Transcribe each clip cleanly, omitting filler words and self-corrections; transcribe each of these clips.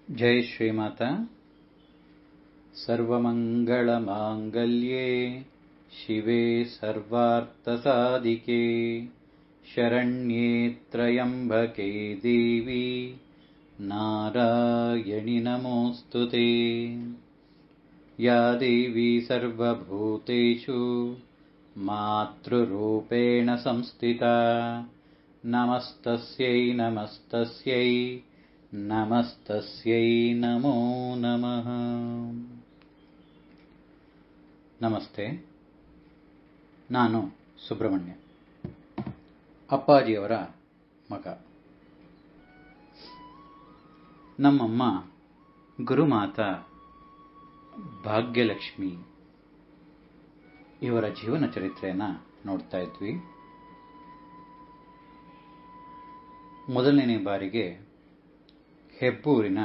जय श्रीमाता। सर्वमंगलमांगल्ये शिवे सर्वार्थसाधिके शरण्ये त्र्यंबके देवी नारायणि नमोस्तुते। या देवी सर्वभूतेषु मातृरूपेण संस्थिता नमस्तस्यै नमस्तस्यै नमस्तस्यै नमो नमः। ನಮಸ್ತೆ. ನಾನು ಸುಬ್ರಹ್ಮಣ್ಯ, ಅಪ್ಪಾಜಿಯವರ ಮಗ. ನಮ್ಮಮ್ಮ ಗುರುಮಾತಾ ಭಾಗ್ಯಲಕ್ಷ್ಮಿ ಇವರ ಜೀವನ ಚರಿತ್ರೆಯನ್ನು ನೋಡ್ತಾ ಇದ್ವಿ. ಮೊದಲನೇ ಬಾರಿಗೆ ಹೆಬ್ಬೂರಿನ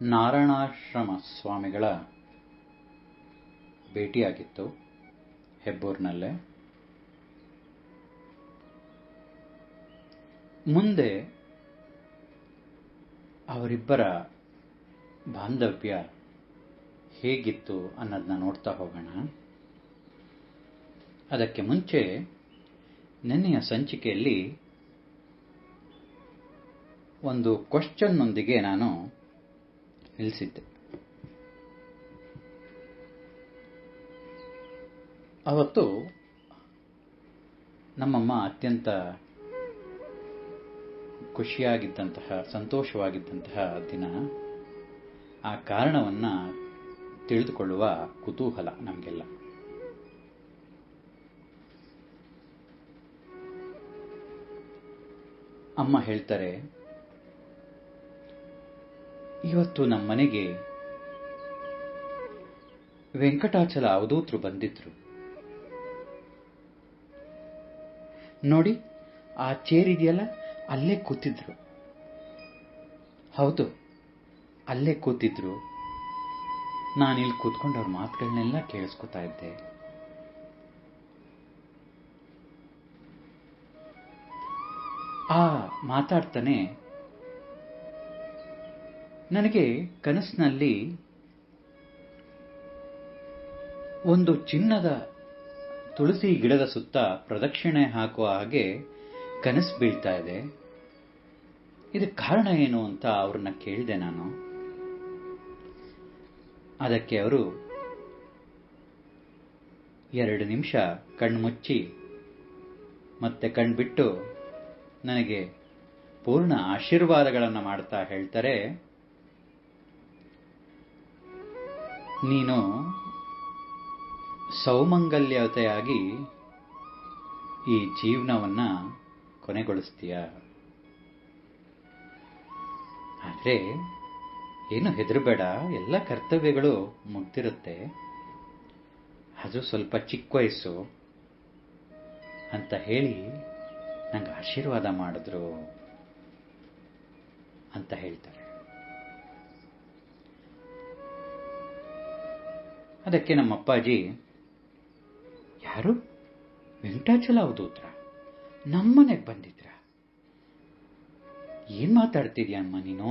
ನಾರಾಯಣಾಶ್ರಮ ಸ್ವಾಮಿಗಳ ಭೇಟಿಯಾಗಿತ್ತು. ಹೆಬ್ಬೂರಿನಲ್ಲೇ ಮುಂದೆ ಅವರಿಬ್ಬರ ಬಾಂಧವ್ಯ ಹೇಗಿತ್ತು ಅನ್ನೋದನ್ನ ನೋಡ್ತಾ ಹೋಗೋಣ. ಅದಕ್ಕೆ ಮುಂಚೆ ನಿನ್ನೆಯ ಸಂಚಿಕೆಯಲ್ಲಿ ಒಂದು ಕ್ವಶ್ಚನ್ನೊಂದಿಗೆ ನಾನು ನಿಲ್ಲಿಸಿದ್ದೆ. ಅವತ್ತು ನಮ್ಮಮ್ಮ ಅತ್ಯಂತ ಖುಷಿಯಾಗಿದ್ದಂತಹ, ಸಂತೋಷವಾಗಿದ್ದಂತಹ ದಿನ. ಆ ಕಾರಣವನ್ನು ತಿಳಿದುಕೊಳ್ಳುವ ಕುತೂಹಲ ನಮಗೆಲ್ಲ. ಅಮ್ಮ ಹೇಳ್ತಾರೆ, ಇವತ್ತು ನಮ್ಮ ಮನೆಗೆ ವೆಂಕಟಾಚಲ ಅವಧೂತರು ಬಂದಿದ್ರು ನೋಡಿ. ಆ ಚೇರ್ ಇದೆಯಲ್ಲ, ಅಲ್ಲೇ ಕೂತಿದ್ರು. ಹೌದು, ಅಲ್ಲೇ ಕೂತಿದ್ರು. ನಾನಿಲ್ಲಿ ಕೂತ್ಕೊಂಡು ಅವ್ರ ಮಾತುಗಳನ್ನೆಲ್ಲ ಕೇಳಿಸ್ಕೊತಾ ಇದ್ದೆ. ಆ ಮಾತಾಡ್ತಾನೆ ನನಗೆ ಕನಸಿನಲ್ಲಿ ಒಂದು ಚಿನ್ನದ ತುಳಸಿ ಗಿಡದ ಸುತ್ತ ಪ್ರದಕ್ಷಿಣೆ ಹಾಕುವ ಹಾಗೆ ಕನಸು ಬೀಳ್ತಾ ಇದೆ. ಇದಕ್ಕೆ ಕಾರಣ ಏನು ಅಂತ ಅವ್ರನ್ನ ಕೇಳಿದೆ ನಾನು. ಅದಕ್ಕೆ ಅವರು 2 ನಿಮಿಷ ಕಣ್ಮುಚ್ಚಿ ಮತ್ತೆ ಕಣ್ಬಿಟ್ಟು ನನಗೆ ಪೂರ್ಣ ಆಶೀರ್ವಾದಗಳನ್ನು ಮಾಡ್ತಾ ಹೇಳ್ತಾರೆ, ನೀನು ಸೌಮಂಗಲ್ಯತೆಯಾಗಿ ಈ ಜೀವನವನ್ನ ಕೊನೆಗೊಳಿಸ್ತೀಯ. ಆದ್ರೆ ಏನು ಹೆದರಬೇಡ, ಎಲ್ಲ ಕರ್ತವ್ಯಗಳು ಮುಗ್ದಿರುತ್ತೆ. ಅದು ಸ್ವಲ್ಪ ಚಿಕ್ಕ ವಯಸ್ಸು ಅಂತ ಹೇಳಿ ನಂಗೆ ಆಶೀರ್ವಾದ ಮಾಡಿದ್ರು ಅಂತ ಹೇಳ್ತಾರೆ. ಅದಕ್ಕೆ ನಮ್ಮ ಅಪ್ಪಾಜಿ, ಯಾರು ವೆಂಕಟಾಚಲ ಅವಧೂತ್ರ ನಮ್ಮನೆಗೆ ಬಂದಿದ್ರ? ಏನ್ ಮಾತಾಡ್ತಿದ್ಯಮ್ಮ ನೀನು?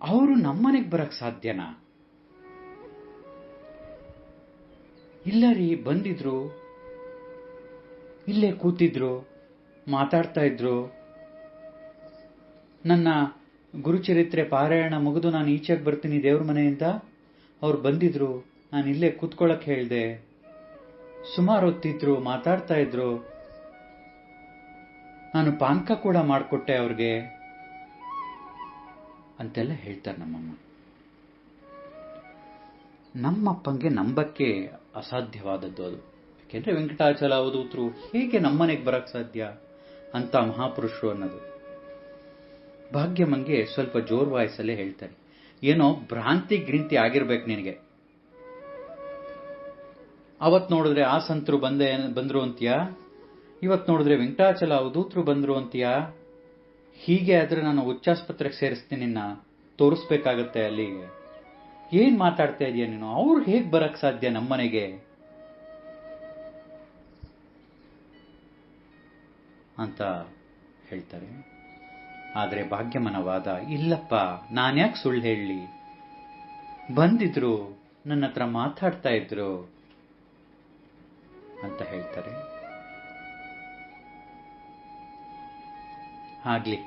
ಅವರು ನಮ್ಮನೆಗೆ ಬರಕ್ ಸಾಧ್ಯನಾ? ಇಲ್ಲ ರೀ, ಬಂದಿದ್ರು, ಇಲ್ಲೇ ಕೂತಿದ್ರು, ಮಾತಾಡ್ತಾ ಇದ್ರು. ನನ್ನ ಗುರುಚರಿತ್ರೆ ಪಾರಾಯಣ ಮುಗಿದು ನಾನು ಈಚೆಗೆ ಬರ್ತೀನಿ ದೇವ್ರ ಮನೆಯಿಂದ, ಅವ್ರು ಬಂದಿದ್ರು, ನಾನು ಇಲ್ಲೇ ಕೂತ್ಕೊಳ್ಳಕ್ ಹೇಳ್ದೆ. ಸುಮಾರು ಹೊತ್ತಿದ್ರು, ಮಾತಾಡ್ತಾ ಇದ್ರು. ನಾನು ಪಾನಕ ಕೂಡ ಮಾಡಿಕೊಟ್ಟೆ ಅವ್ರಿಗೆ ಅಂತೆಲ್ಲ ಹೇಳ್ತಾರೆ ನಮ್ಮಮ್ಮ. ನಮ್ಮಪ್ಪಂಗೆ ನಂಬಕ್ಕೆ ಅಸಾಧ್ಯವಾದದ್ದು ಅದು. ಯಾಕೆಂದ್ರೆ ವೆಂಕಟಾಚಲ ಅವಧೂತರು ಹೇಗೆ ನಮ್ಮನೆಗೆ ಬರಕ್ ಸಾಧ್ಯ ಅಂತ ಮಹಾಪುರುಷರು ಅನ್ನೋದು. ಭಾಗ್ಯಮ್ಮಂಗೆ ಸ್ವಲ್ಪ ಜೋರ್ ವಾಯ್ಸಲ್ಲೇ ಹೇಳ್ತಾರೆ, ಏನೋ ಭ್ರಾಂತಿ ಗ್ರಿಂತಿ ಆಗಿರ್ಬೇಕು ನಿನಗೆ. ಅವತ್ ನೋಡಿದ್ರೆ ಆ ಸಂತರು ಬಂದ್ರು ಅಂತೀಯಾ, ಇವತ್ ನೋಡಿದ್ರೆ ವೆಂಕಟಾಚಲ ಅವಧೂತರು ಬಂದ್ರು ಅಂತೀಯಾ. ಹೀಗೆ ಆದ್ರೆ ನಾನು ಉಚ್ಚಾಸ್ಪತ್ರೆಗೆ ಸೇರಿಸ್ತೀನಿ, ನಿನ್ನ ತೋರಿಸ್ಬೇಕಾಗತ್ತೆ ಅಲ್ಲಿಗೆ. ಏನ್ ಮಾತಾಡ್ತಾ ಇದೀಯ ನೀನು? ಅವ್ರು ಹೇಗ್ ಬರಕ್ ಸಾಧ್ಯ ನಮ್ಮನೆಗೆ ಅಂತ ಹೇಳ್ತಾರೆ. ಆದರೆ ಭಾಗ್ಯಮ್ಮನ ವಾದ, ಇಲ್ಲಪ್ಪ, ನಾನ್ಯಾಕೆ ಸುಳ್ಳು ಹೇಳಲಿ, ಬಂದಿದ್ರು, ನನ್ನ ಹತ್ರ ಮಾತಾಡ್ತಾ ಇದ್ರು ಅಂತ ಹೇಳ್ತಾರೆ. ಆಗ್ಲಿ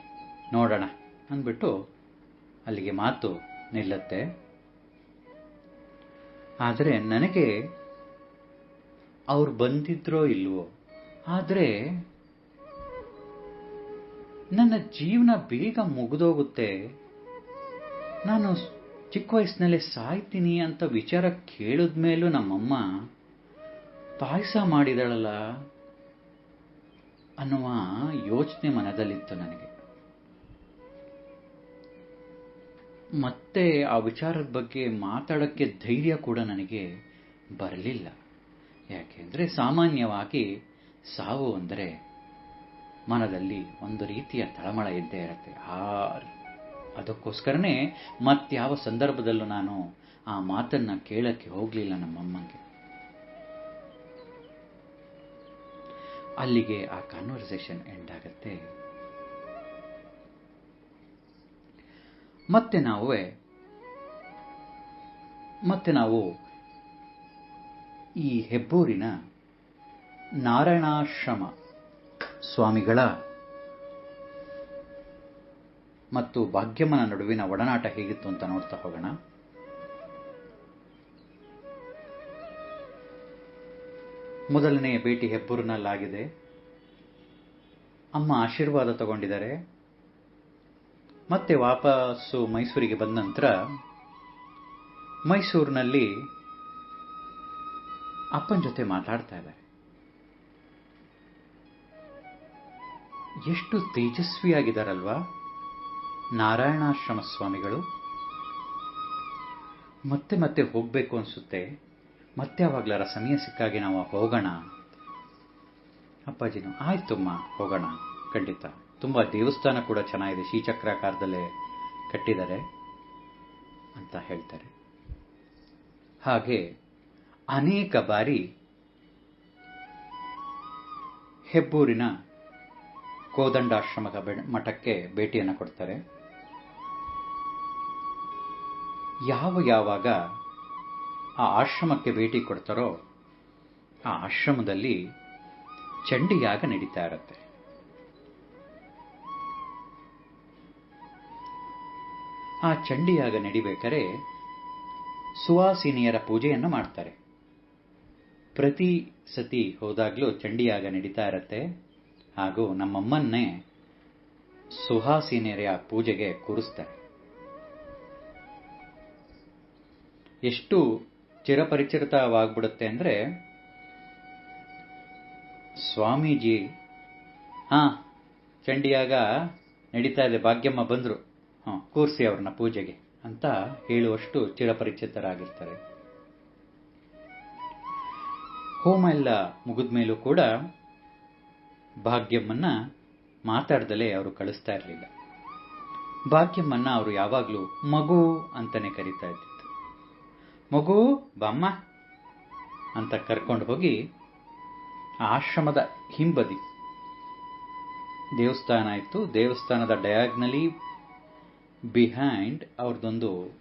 ನೋಡೋಣ ಅಂದ್ಬಿಟ್ಟು ಅಲ್ಲಿಗೆ ಮಾತು ನಿಲ್ಲತ್ತೆ. ಆದರೆ ನನಗೆ ಅವ್ರು ಬಂದಿದ್ರೋ ಇಲ್ವೋ, ಆದರೆ ನನ್ನ ಜೀವನ ಬೇಗ ಮುಗಿದೋಗುತ್ತೆ, ನಾನು ಚಿಕ್ಕ ವಯಸ್ಸಿನಲ್ಲೇ ಸಾಯ್ತೀನಿ ಅಂತ ವಿಚಾರ ಕೇಳಿದ್ಮೇಲೂ ನಮ್ಮಮ್ಮ ಪಾಯಸ ಮಾಡಿದಳಲ್ಲ ಅನ್ನುವ ಯೋಚನೆ ಮನದಲ್ಲಿತ್ತು ನನಗೆ. ಮತ್ತೆ ಆ ವಿಚಾರದ ಬಗ್ಗೆ ಮಾತಾಡೋಕ್ಕೆ ಧೈರ್ಯ ಕೂಡ ನನಗೆ ಬರಲಿಲ್ಲ. ಯಾಕೆಂದ್ರೆ ಸಾಮಾನ್ಯವಾಗಿ ಸಾವು ಅಂದರೆ ಮನದಲ್ಲಿ ಒಂದು ರೀತಿಯ ತಳಮಳ ಇದ್ದೇ ಇರುತ್ತೆ. ಅದಕ್ಕೋಸ್ಕರನೇ ಮತ್ಯಾವ ಸಂದರ್ಭದಲ್ಲೂ ನಾನು ಆ ಮಾತನ್ನ ಕೇಳಕ್ಕೆ ಹೋಗ್ಲಿಲ್ಲ ನಮ್ಮಮ್ಮಂಗೆ. ಅಲ್ಲಿಗೆ ಆ ಕಾನ್ವರ್ಸೇಷನ್ ಎಂಡ್ ಆಗತ್ತೆ. ಮತ್ತೆ ನಾವು ಈ ಹೆಬ್ಬೂರಿನ ನಾರಾಯಣಾಶ್ರಮ ಸ್ವಾಮಿಗಳ ಮತ್ತು ಭಾಗ್ಯಮ್ಮನ ನಡುವಿನ ಒಡನಾಟ ಹೇಗಿತ್ತು ಅಂತ ನೋಡ್ತಾ ಹೋಗೋಣ. ಮೊದಲನೆಯ ಭೇಟಿ ಹೆಬ್ಬೂರಿನಲ್ಲಾಗಿದೆ. ಅಮ್ಮ ಆಶೀರ್ವಾದ ತಗೊಂಡಿದ್ದಾರೆ. ಮತ್ತೆ ವಾಪಸ್ಸು ಮೈಸೂರಿಗೆ ಬಂದ ನಂತರ ಮೈಸೂರಿನಲ್ಲಿ ಅಪ್ಪನ ಜೊತೆ ಮಾತಾಡ್ತಾ ಇದ್ದಾರೆ. ಎಷ್ಟು ತೇಜಸ್ವಿಯಾಗಿದ್ದಾರಲ್ವಾ ನಾರಾಯಣಾಶ್ರಮ ಸ್ವಾಮಿಗಳು. ಮತ್ತೆ ಹೋಗ್ಬೇಕು ಅನ್ಸುತ್ತೆ. ಮತ್ತೆ ಯಾವಾಗ್ಲಾರ ಸಮಯ ಸಿಕ್ಕಾಗಿ ನಾವು ಹೋಗೋಣ. ಅಪ್ಪಾಜಿನು ಆಯ್ತಮ್ಮ ಹೋಗೋಣ, ಖಂಡಿತ. ತುಂಬಾ ದೇವಸ್ಥಾನ ಕೂಡ ಚೆನ್ನಾಗಿದೆ, ಶ್ರೀಚಕ್ರಾಕಾರದಲ್ಲೇ ಕಟ್ಟಿದ್ದಾರೆ ಅಂತ ಹೇಳ್ತಾರೆ. ಹಾಗೆ ಅನೇಕ ಬಾರಿ ಹೆಬ್ಬೂರಿನ ಕೋದಂಡಾಶ್ರಮ ಮಠಕ್ಕೆ ಭೇಟಿಯನ್ನು ಕೊಡ್ತಾರೆ. ಯಾವಾಗ ಆ ಆಶ್ರಮಕ್ಕೆ ಭೇಟಿ ಕೊಡ್ತಾರೋ ಆ ಆಶ್ರಮದಲ್ಲಿ ಚಂಡಿಯಾಗ ನಡೀತಾ ಇರುತ್ತೆ. ಆ ಚಂಡಿಯಾಗ ನಡಿಬೇಕಾರೆ ಸುವಾಸಿನಿಯರ ಪೂಜೆಯನ್ನು ಮಾಡ್ತಾರೆ. ಪ್ರತಿ ಸತಿ ಹೋದಾಗ್ಲೂ ಚಂಡಿಯಾಗ ನಡೀತಾ ಇರತ್ತೆ. ಹಾಗೂ ನಮ್ಮಮ್ಮನ್ನೇ ಸುಹಾಸಿನಿಯರ ಪೂಜೆಗೆ ಕೂರಿಸ್ತಾರೆ. ಎಷ್ಟು ಚಿರಪರಿಚಿತವಾಗ್ಬಿಡುತ್ತೆ ಅಂದ್ರೆ, ಸ್ವಾಮೀಜಿ ಚಂಡಿಯಾಗ ನಡೀತಾ ಇದೆ, ಭಾಗ್ಯಮ್ಮ ಬಂದ್ರು, ಕೂರ್ಸಿ ಅವ್ರನ್ನ ಪೂಜೆಗೆ ಅಂತ ಹೇಳುವಷ್ಟು ಚಿರಪರಿಚಿತರಾಗಿರ್ತಾರೆ. ಹೋಮ ಎಲ್ಲ ಮುಗಿದ ಮೇಲೂ ಕೂಡ ಭಾಗ್ಯಮ್ಮನ್ನ ಮಾತಾಡ್ದಲೇ ಅವರು ಕಳಿಸ್ತಾ ಇರಲಿಲ್ಲ. ಭಾಗ್ಯಮ್ಮನ್ನ ಅವರು ಯಾವಾಗ್ಲೂ ಮಗು ಅಂತಾನೆ ಕರೀತಾ ಇದ್ದಿತ್ತು. ಮಗು ಬಾಮ್ಮ ಅಂತ ಕರ್ಕೊಂಡು ಹೋಗಿ ಆಶ್ರಮದ ಹಿಂಬದಿ ದೇವಸ್ಥಾನ ಇತ್ತು. ದೇವಸ್ಥಾನದ ಡಯಾಗ್ನಲಿ ಬಿಹೈಂಡ್ ಅವ್ರದ್ದೊಂದು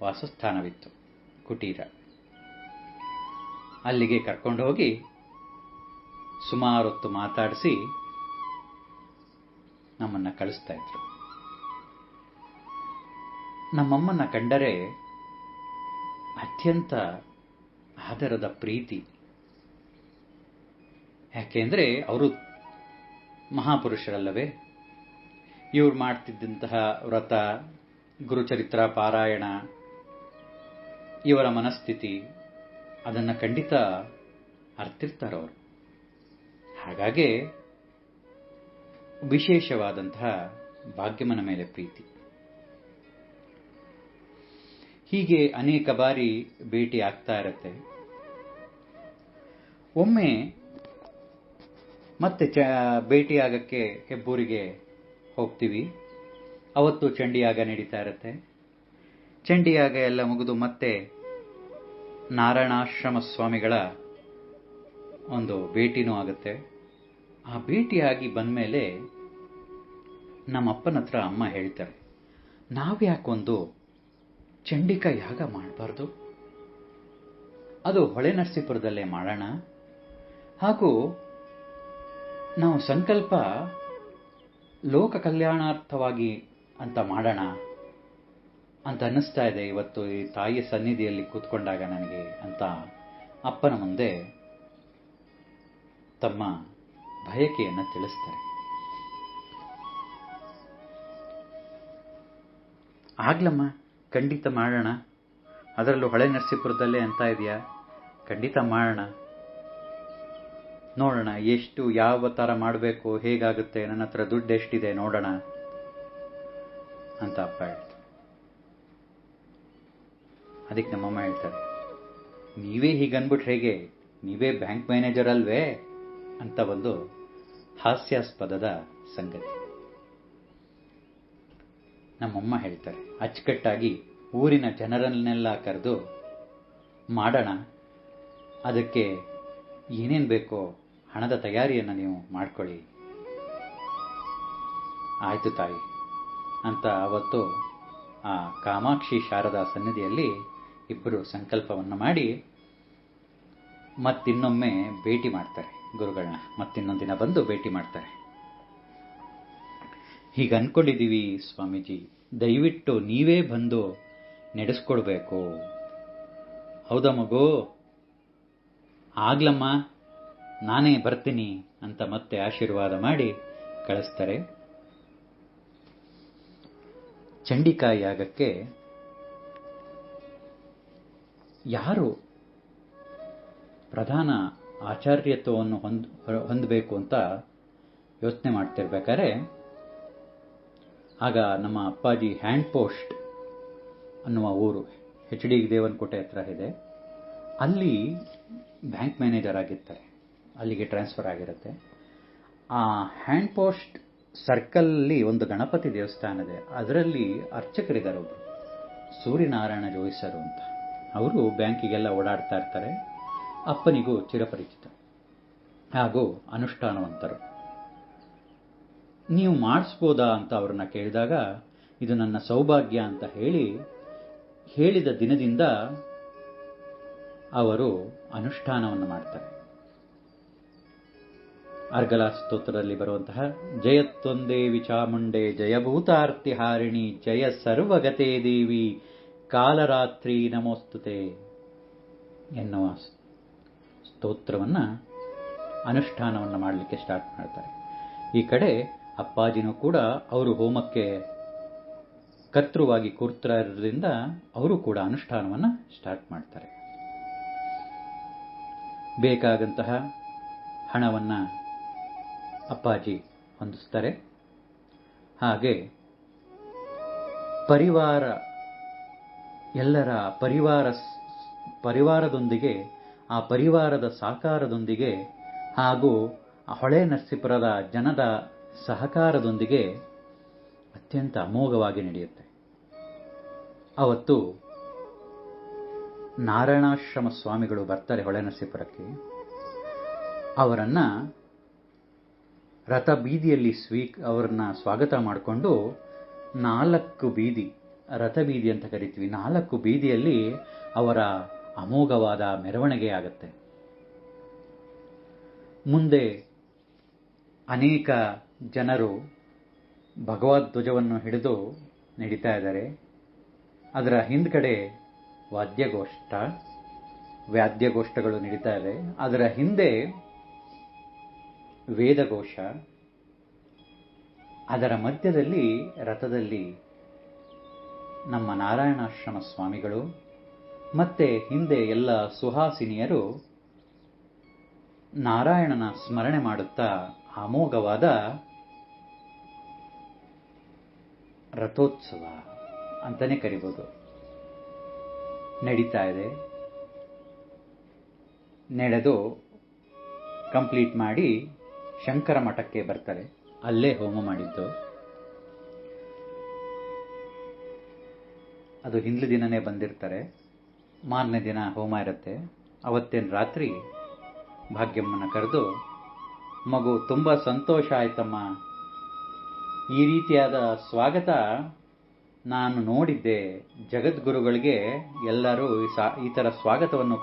ವಾಸಸ್ಥಾನವಿತ್ತು, ಕುಟೀರ. ಅಲ್ಲಿಗೆ ಕರ್ಕೊಂಡು ಹೋಗಿ ಸುಮಾರು ಹೊತ್ತು ಮಾತಾಡಿಸಿ ನಮ್ಮನ್ನ ಕಳಿಸ್ತಾ ಇದ್ರು. ನಮ್ಮಮ್ಮನ್ನ ಕಂಡರೆ ಅತ್ಯಂತ ಆದರದ ಪ್ರೀತಿ. ಯಾಕೆಂದ್ರೆ ಅವರು ಮಹಾಪುರುಷರಲ್ಲವೇ. ಇವ್ರು ಮಾಡ್ತಿದ್ದಂತಹ ವ್ರತ, ಗುರುಚರಿತ್ರ ಪಾರಾಯಣ, ಇವರ ಮನಸ್ಥಿತಿ ಅದನ್ನ ಖಂಡಿತ ಅರ್ತಿರ್ತಾರವರು. ಹಾಗಾಗಿ ವಿಶೇಷವಾದಂತಹ ಭಾಗ್ಯಮ್ಮನ ಮೇಲೆ ಪ್ರೀತಿ. ಹೀಗೆ ಅನೇಕ ಬಾರಿ ಭೇಟಿ ಆಗ್ತಾ ಇರತ್ತೆ. ಒಮ್ಮೆ ಮತ್ತೆ ಭೇಟಿಯಾಗಕ್ಕೆ ಹೆಬ್ಬೂರಿಗೆ ಹೋಗ್ತೀವಿ. ಅವತ್ತು ಚಂಡಿಯಾಗ ನಡೀತಾ ಇರತ್ತೆ. ಚಂಡಿಯಾಗ ಎಲ್ಲ ಮುಗಿದು ಮತ್ತೆ ನಾರಾಯಣಾಶ್ರಮ ಸ್ವಾಮಿಗಳ ಒಂದು ಭೇಟಿನೂ ಆಗುತ್ತೆ. ಆ ಭೇಟಿಯಾಗಿ ಬಂದ್ಮೇಲೆ ನಮ್ಮಪ್ಪನ ಹತ್ರ ಅಮ್ಮ ಹೇಳ್ತಾರೆ, ನಾವ್ಯಾಕೊಂದು ಚಂಡಿಕಾ ಯಾಗ ಮಾಡಬಾರ್ದು? ಅದು ಹೊಳೆ ನರಸೀಪುರದಲ್ಲೇ ಮಾಡೋಣ. ಹಾಗೂ ನಾವು ಸಂಕಲ್ಪ ಲೋಕ ಕಲ್ಯಾಣಾರ್ಥವಾಗಿ ಅಂತ ಮಾಡೋಣ ಅಂತ ಅನ್ನಿಸ್ತಾ ಇದೆ ಇವತ್ತು ಈ ತಾಯಿಯ ಸನ್ನಿಧಿಯಲ್ಲಿ ಕೂತ್ಕೊಂಡಾಗ ನನಗೆ ಅಂತ ಅಪ್ಪನ ಮುಂದೆ ತಮ್ಮ ಬಯಕೆಯನ್ನು ತಿಳಿಸ್ತಾರೆ. ಆಗ್ಲಮ್ಮ, ಖಂಡಿತ ಮಾಡೋಣ. ಅದರಲ್ಲೂ ಹೊಳೆ ನರಸೀಪುರದಲ್ಲೇ ಅಂತ ಇದೆಯಾ? ಖಂಡಿತ ಮಾಡೋಣ. ನೋಡೋಣ ಎಷ್ಟು ಯಾವ ಥರ ಮಾಡಬೇಕು, ಹೇಗಾಗುತ್ತೆ, ನನ್ನ ಹತ್ರ ದುಡ್ಡು ಎಷ್ಟಿದೆ ನೋಡೋಣ ಅಂತ ಅಪ್ಪ ಹೇಳ್ತಾರೆ. ಅದಕ್ಕೆ ನಮ್ಮಮ್ಮ ಹೇಳ್ತಾರೆ, ನೀವೇ ಹೀಗನ್ಬಿಟ್ರೆ ಹೇಗೆ, ನೀವೇ ಬ್ಯಾಂಕ್ ಮ್ಯಾನೇಜರ್ ಅಲ್ವೇ ಅಂತ ಒಂದು ಹಾಸ್ಯಾಸ್ಪದದ ಸಂಗತಿ. ನಮ್ಮಮ್ಮ ಹೇಳ್ತಾರೆ, ಅಚ್ಚುಕಟ್ಟಾಗಿ ಊರಿನ ಜನರನ್ನೆಲ್ಲ ಕರೆದು ಮಾಡೋಣ, ಅದಕ್ಕೆ ಏನೇನು ಬೇಕೋ ಹಣದ ತಯಾರಿಯನ್ನು ನೀವು ಮಾಡ್ಕೊಳ್ಳಿ. ಆಯ್ತು ತಾಯಿ ಅಂತ ಅವತ್ತು ಆ ಕಾಮಾಕ್ಷಿ ಶಾರದಾ ಸನ್ನಿಧಿಯಲ್ಲಿ ಇಬ್ಬರು ಸಂಕಲ್ಪವನ್ನು ಮಾಡಿ ಮತ್ತಿನ್ನೊಮ್ಮೆ ಭೇಟಿ ಮಾಡ್ತಾರೆ ಗುರುಗಳನ್ನ. ಮತ್ತಿನ್ನೊಂದು ದಿನ ಬಂದು ಭೇಟಿ ಮಾಡ್ತಾರೆ. ಹೀಗೆ ಅನ್ಕೊಂಡಿದ್ದೀವಿ ಸ್ವಾಮೀಜಿ, ದಯವಿಟ್ಟು ನೀವೇ ಬಂದು ನಡೆಸ್ಕೊಡ್ಬೇಕು. ಹೌದಾ ಮಗು? ಆಗ್ಲಮ್ಮ, ನಾನೇ ಬರ್ತೀನಿ ಅಂತ ಮತ್ತೆ ಆಶೀರ್ವಾದ ಮಾಡಿ ಕಳಿಸ್ತಾರೆ. ಚಂಡಿಕಾ ಯಾಗಕ್ಕೆ ಯಾರು ಪ್ರಧಾನ ಆಚಾರ್ಯತ್ವವನ್ನು ಹೊಂದಬೇಕು ಅಂತ ಯೋಚನೆ ಮಾಡ್ತಿರ್ಬೇಕಾದ್ರೆ ಆಗ ನಮ್ಮ ಅಪ್ಪಾಜಿ ಹ್ಯಾಂಡ್ ಪೋಸ್ಟ್ ಅನ್ನುವ ಊರು HD ದೇವನಕೋಟೆ ಹತ್ರ ಇದೆ, ಅಲ್ಲಿ ಬ್ಯಾಂಕ್ ಮ್ಯಾನೇಜರ್ ಆಗಿರ್ತಾರೆ. ಅಲ್ಲಿಗೆ ಟ್ರಾನ್ಸ್ಫರ್ ಆಗಿರುತ್ತೆ. ಆ ಹ್ಯಾಂಡ್ ಪೋಸ್ಟ್ ಸರ್ಕಲ್ಲಿ ಒಂದು ಗಣಪತಿ ದೇವಸ್ಥಾನ ಇದೆ. ಅದರಲ್ಲಿ ಅರ್ಚಕರಿದ್ದಾರೆ ಒಬ್ಬರು, ಸೂರ್ಯನಾರಾಯಣ ಜೋಯಿಸರು ಅಂತ. ಅವರು ಬ್ಯಾಂಕಿಗೆಲ್ಲ ಓಡಾಡ್ತಾ ಇರ್ತಾರೆ. ಅಪ್ಪನಿಗೂ ಚಿರಪರಿಚಿತ ಹಾಗೂ ಅನುಷ್ಠಾನವಂತರು. ನೀವು ಮಾಡಿಸ್ಬೋದಾ ಅಂತ ಅವ್ರನ್ನ ಕೇಳಿದಾಗ ಇದು ನನ್ನ ಸೌಭಾಗ್ಯ ಅಂತ ಹೇಳಿದ ದಿನದಿಂದ ಅವರು ಅನುಷ್ಠಾನವನ್ನು ಮಾಡ್ತಾರೆ. ಅರ್ಗಲ ಸ್ತೋತ್ರದಲ್ಲಿ ಬರುವಂತಹ ಜಯತ್ವೊಂದೇ ವಿಚಾಮುಂಡೆ ಜಯಭೂತಾರ್ತಿ ಹಾರಿಣಿ ಜಯ ಸರ್ವಗತೇ ದೇವಿ ಕಾಲರಾತ್ರಿ ನಮೋಸ್ತುತೆ ಎನ್ನುವ ಸ್ತೋತ್ರವನ್ನು ಅನುಷ್ಠಾನವನ್ನು ಮಾಡಲಿಕ್ಕೆ ಸ್ಟಾರ್ಟ್ ಮಾಡ್ತಾರೆ. ಈ ಕಡೆ ಅಪ್ಪಾಜಿನೂ ಕೂಡ ಅವರು ಹೋಮಕ್ಕೆ ಕರ್ತೃವಾಗಿ ಕೂರ್ತಿರೋದ್ರಿಂದ ಅವರು ಕೂಡ ಅನುಷ್ಠಾನವನ್ನು ಸ್ಟಾರ್ಟ್ ಮಾಡ್ತಾರೆ. ಬೇಕಾದಂತಹ ಹಣವನ್ನು ಅಪ್ಪಾಜಿ ಹೊಂದಿಸ್ತಾರೆ. ಹಾಗೆ ಎಲ್ಲರ ಪರಿವಾರದೊಂದಿಗೆ, ಆ ಪರಿವಾರದ ಸಾಕಾರದೊಂದಿಗೆ ಹಾಗೂ ಹೊಳೆ ನರಸೀಪುರದ ಜನದ ಸಹಕಾರದೊಂದಿಗೆ ಅತ್ಯಂತ ಅಮೋಘವಾಗಿ ನಡೆಯುತ್ತೆ. ಅವತ್ತು ನಾರಾಯಣಾಶ್ರಮ ಸ್ವಾಮಿಗಳು ಬರ್ತಾರೆ ಹೊಳೆ ನರಸೀಪುರಕ್ಕೆ. ಅವರನ್ನ ರಥ ಬೀದಿಯಲ್ಲಿ ಅವರನ್ನ ಸ್ವಾಗತ ಮಾಡಿಕೊಂಡು 4 ಬೀದಿ, ರಥ ಬೀದಿ ಅಂತ ಕರಿತೀವಿ, 4 ಬೀದಿಯಲ್ಲಿ ಅವರ ಅಮೋಘವಾದ ಮೆರವಣಿಗೆ ಆಗುತ್ತೆ. ಮುಂದೆ ಅನೇಕ ಜನರು ಭಗವದ್ಧ್ವಜವನ್ನು ಹಿಡಿದು ನಡೀತಾ ಇದ್ದಾರೆ. ಅದರ ಹಿಂದ್ಗಡೆ ವಾದ್ಯಗೋಷ್ಠಗಳು ನಡೀತಾ ಇದೆ. ಅದರ ಹಿಂದೆ ವೇದಘೋಷ, ಅದರ ಮಧ್ಯದಲ್ಲಿ ರಥದಲ್ಲಿ ನಮ್ಮ ನಾರಾಯಣಾಶ್ರಮ ಸ್ವಾಮಿಗಳು ಮತ್ತೆ ಹಿಂದೆ ಎಲ್ಲ ಸುಹಾಸಿನಿಯರು ನಾರಾಯಣನ ಸ್ಮರಣೆ ಮಾಡುತ್ತಾ ಅಮೋಘವಾದ ರಥೋತ್ಸವ ಅಂತಾನೆ ಕರಿಬೋದು ನಡೀತಾ ಇದೆ. ನಡೆದು ಕಂಪ್ಲೀಟ್ ಮಾಡಿ ಶಂಕರ ಮಠಕ್ಕೆ ಬರ್ತಾರೆ. ಅಲ್ಲೇ ಹೋಮ ಮಾಡಿದ್ದು. ಅದು ಹಿಂದಿನ ದಿನನೇ ಬಂದಿರ್ತಾರೆ. ಮಾರನೇ ದಿನ ಹೋಮ ಇರುತ್ತೆ. ಅವತ್ತೇನು ರಾತ್ರಿ ಭಾಗ್ಯಮ್ಮನ ಕರೆದು, ಮಗು ತುಂಬ ಸಂತೋಷ ಆಯ್ತಮ್ಮ, ಈ ರೀತಿಯಾದ ಸ್ವಾಗತ ನಾನು ನೋಡಿದ್ದೆ. ಜಗದ್ಗುರುಗಳಿಗೆ ಎಲ್ಲರೂ ಈ ಥರ ಸ್ವಾಗತವನ್ನು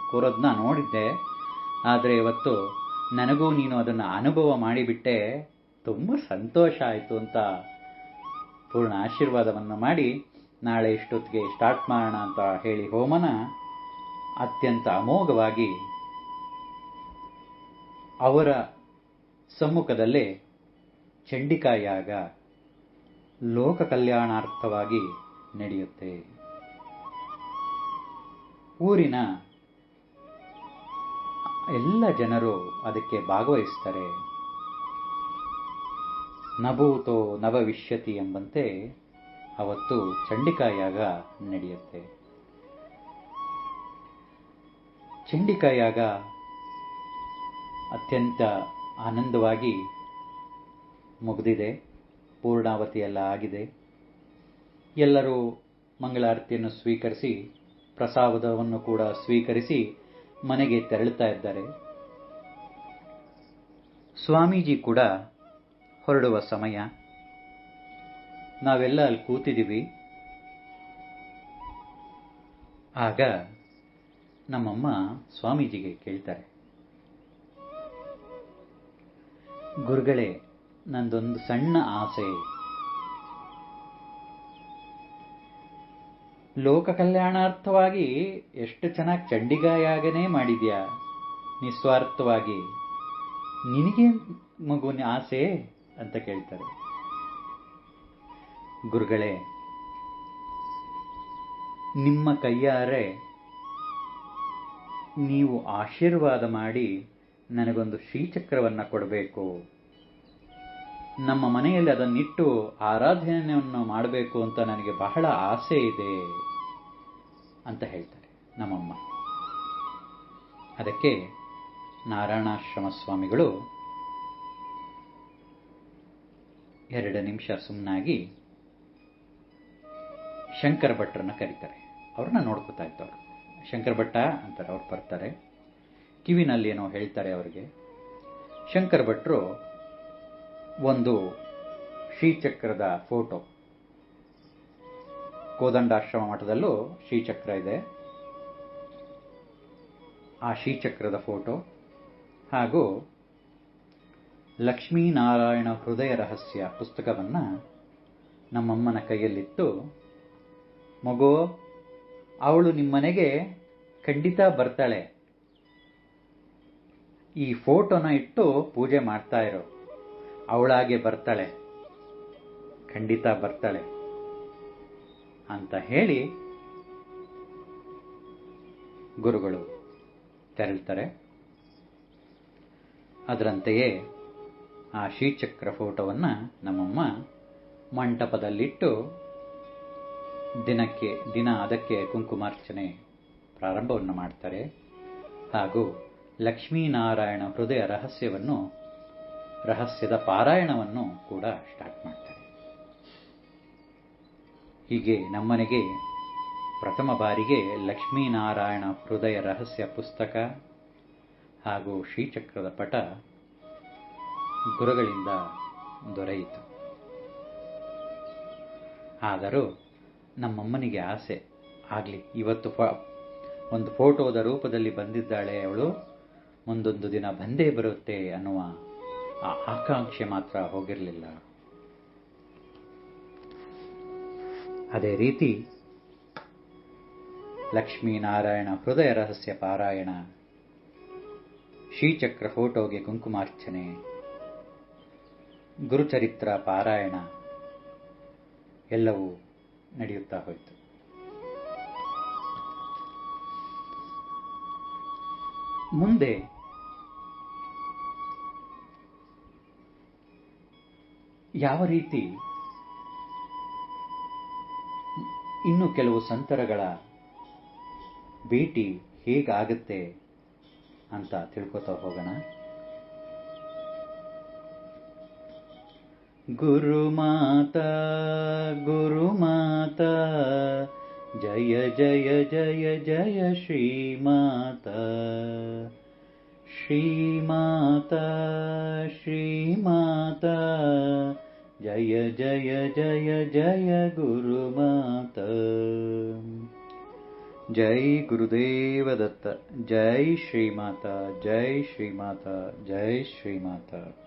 ಕೋರೋದನ್ನ ನೋಡಿದ್ದೆ. ಆದರೆ ಇವತ್ತು ನನಗೂ ನೀನು ಅದನ್ನು ಅನುಭವ ಮಾಡಿಬಿಟ್ಟೆ, ತುಂಬ ಸಂತೋಷ ಆಯಿತು ಅಂತ ಪೂರ್ಣ ಆಶೀರ್ವಾದವನ್ನು ಮಾಡಿ, ನಾಳೆ ಇಷ್ಟೊತ್ತಿಗೆ ಸ್ಟಾರ್ಟ್ ಮಾಡೋಣ ಅಂತ ಹೇಳಿ ಹೋಮನ ಅತ್ಯಂತ ಅಮೋಘವಾಗಿ ಅವರ ಸಮ್ಮುಖದಲ್ಲೇ ಚಂಡಿಕಾ ಯಾಗ ಲೋಕ ಕಲ್ಯಾಣಾರ್ಥವಾಗಿ ನಡೆಯುತ್ತೆ. ಊರಿನ ಎಲ್ಲ ಜನರು ಅದಕ್ಕೆ ಭಾಗವಹಿಸ್ತಾರೆ. ನಭೂತೋ ನಭವಿಷ್ಯತಿ ಎಂಬಂತೆ ಅವತ್ತು ಚಂಡಿಕಾ ಯಾಗ ನಡೆಯುತ್ತೆ. ಚಂಡಿಕಾ ಯಾಗ ಅತ್ಯಂತ ಆನಂದವಾಗಿ ಮುಗಿದಿದೆ. ಪೂರ್ಣಾವತಿ ಎಲ್ಲ ಆಗಿದೆ. ಎಲ್ಲರೂ ಮಂಗಳಾರತಿಯನ್ನು ಸ್ವೀಕರಿಸಿ ಪ್ರಸಾದವನ್ನು ಕೂಡ ಸ್ವೀಕರಿಸಿ ಮನೆಗೆ ತೆರಳುತ್ತಾ ಇದ್ದಾರೆ. ಸ್ವಾಮೀಜಿ ಕೂಡ ಹೊರಡುವ ಸಮಯ. ನಾವೆಲ್ಲ ಅಲ್ಲಿ ಕೂತಿದ್ದೀವಿ. ಆಗ ನಮ್ಮಮ್ಮ ಸ್ವಾಮೀಜಿಗೆ ಕೇಳ್ತಾರೆ, ಗುರುಗಳೇ, ನಂದೊಂದು ಸಣ್ಣ ಆಸೆ. ಲೋಕ ಕಲ್ಯಾಣಾರ್ಥವಾಗಿ ಎಷ್ಟು ಚೆನ್ನಾಗಿ ಚಂಡಿಕಾ ಯಾಗನೇ ಮಾಡಿದ್ಯಾ ನಿಸ್ವಾರ್ಥವಾಗಿ, ನಿನಗೆ ಮಗುವಿನ ಆಸೆ ಅಂತ ಕೇಳ್ತಾರೆ. ಗುರುಗಳೇ, ನಿಮ್ಮ ಕೈಯಾರೆ ನೀವು ಆಶೀರ್ವಾದ ಮಾಡಿ ನನಗೊಂದು ಶ್ರೀಚಕ್ರವನ್ನು ಕೊಡಬೇಕು. ನಮ್ಮ ಮನೆಯಲ್ಲಿ ಅದನ್ನಿಟ್ಟು ಆರಾಧನೆಯನ್ನು ಮಾಡಬೇಕು ಅಂತ ನನಗೆ ಬಹಳ ಆಸೆ ಇದೆ ಅಂತ ಹೇಳ್ತಾರೆ ನಮ್ಮಮ್ಮ. ಅದಕ್ಕೆ ನಾರಾಯಣಾಶ್ರಮ ಸ್ವಾಮಿಗಳು 2 ನಿಮಿಷ ಸುಮ್ಮನಾಗಿ ಶಂಕರ ಭಟ್ರನ್ನ ಕರೀತಾರೆ. ಅವ್ರನ್ನ ನೋಡ್ಕೋತಾ ಇದ್ದವ್ರು. ಶಂಕರ ಭಟ್ಟ ಅಂತಾರೆ. ಅವ್ರು ಬರ್ತಾರೆ, ಕಿವಿನಲ್ಲಿ ಏನೋ ಹೇಳ್ತಾರೆ ಅವರಿಗೆ. ಶಂಕರ ಭಟ್ರು ಒಂದು ಶ್ರೀಚಕ್ರದ ಫೋಟೋ, ಕೋದಂಡಾಶ್ರಮ ಮಠದಲ್ಲೂ ಶ್ರೀಚಕ್ರ ಇದೆ, ಆ ಶ್ರೀಚಕ್ರದ ಫೋಟೋ ಹಾಗೂ ಲಕ್ಷ್ಮೀನಾರಾಯಣ ಹೃದಯ ರಹಸ್ಯ ಪುಸ್ತಕವನ್ನ ನಮ್ಮಮ್ಮನ ಕೈಯಲ್ಲಿತ್ತು, ಮಗು, ಅವಳು ನಿಮ್ಮನೆಗೆ ಖಂಡಿತ ಬರ್ತಾಳೆ, ಈ ಫೋಟೋನ ಇಟ್ಟು ಪೂಜೆ ಮಾಡ್ತಾ ಇರೋ, ಅವಳಾಗೆ ಬರ್ತಾಳೆ, ಖಂಡಿತ ಬರ್ತಾಳೆ ಅಂತ ಹೇಳಿ ಗುರುಗಳು ತೆರಳ್ತಾರೆ. ಅದರಂತೆಯೇ ಆ ಶ್ರೀಚಕ್ರ ಫೋಟೋವನ್ನ ನಮ್ಮಮ್ಮ ಮಂಟಪದಲ್ಲಿಟ್ಟು ದಿನ ಅದಕ್ಕೆ ಕುಂಕುಮಾರ್ಚನೆ ಪ್ರಾರಂಭವನ್ನು ಮಾಡ್ತಾರೆ. ಹಾಗೂ ಲಕ್ಷ್ಮೀನಾರಾಯಣ ಹೃದಯ ರಹಸ್ಯದ ಪಾರಾಯಣವನ್ನು ಕೂಡ ಸ್ಟಾರ್ಟ್ ಮಾಡ್ತಾರೆ. ಹೀಗೆ ನಮ್ಮನೆಗೆ ಪ್ರಥಮ ಬಾರಿಗೆ ಲಕ್ಷ್ಮೀನಾರಾಯಣ ಹೃದಯ ರಹಸ್ಯ ಪುಸ್ತಕ ಹಾಗೂ ಶ್ರೀಚಕ್ರದ ಪಟ ಗುರುಗಳಿಂದ ದೊರೆಯಿತು. ಆದರೂ ನಮ್ಮಮ್ಮನಿಗೆ ಆಸೆ ಆಗಲಿ, ಇವತ್ತು ಒಂದು ಫೋಟೋದ ರೂಪದಲ್ಲಿ ಬಂದಿದ್ದಾಳೆ ಅವಳು, ಮುಂದೊಂದು ದಿನ ಬಂದೇ ಬರುತ್ತೆ ಅನ್ನುವ ಆ ಆಕಾಂಕ್ಷೆ ಮಾತ್ರ ಹೋಗಿರಲಿಲ್ಲ. ಅದೇ ರೀತಿ ಲಕ್ಷ್ಮೀನಾರಾಯಣ ಹೃದಯ ರಹಸ್ಯ ಪಾರಾಯಣ, ಶ್ರೀಚಕ್ರ ಫೋಟೋಗೆ ಕುಂಕುಮಾರ್ಚನೆ, ಗುರುಚರಿತ್ರ ಪಾರಾಯಣ ಎಲ್ಲವೂ ನಡೆಯುತ್ತಾ ಹೋಯಿತು. ಮುಂದೆ ಯಾವ ರೀತಿ ಇನ್ನು ಕೆಲವು ಸಂತರಗಳ ಭೇಟಿ ಹೇಗಾಗುತ್ತೆ ಅಂತ ತಿಳ್ಕೊತಾ ಹೋಗೋಣ. ಗುರುಮಾತಾ ಗುರುಮಾತಾ ಜಯ ಜಯ ಜಯ ಜಯ ಶ್ರೀಮಾತಾ ಶ್ರೀಮಾತಾ ಶ್ರೀಮಾತಾ ಜಯ ಜಯ ಜಯ ಜಯ ಗುರುಮಾತಾ. ಜೈ ಗುರುದೇವ ದತ್ತ. ಜೈ ಶ್ರೀಮಾತಾ. ಜೈ ಶ್ರೀಮಾತಾ. ಜೈ ಶ್ರೀಮಾತಾ.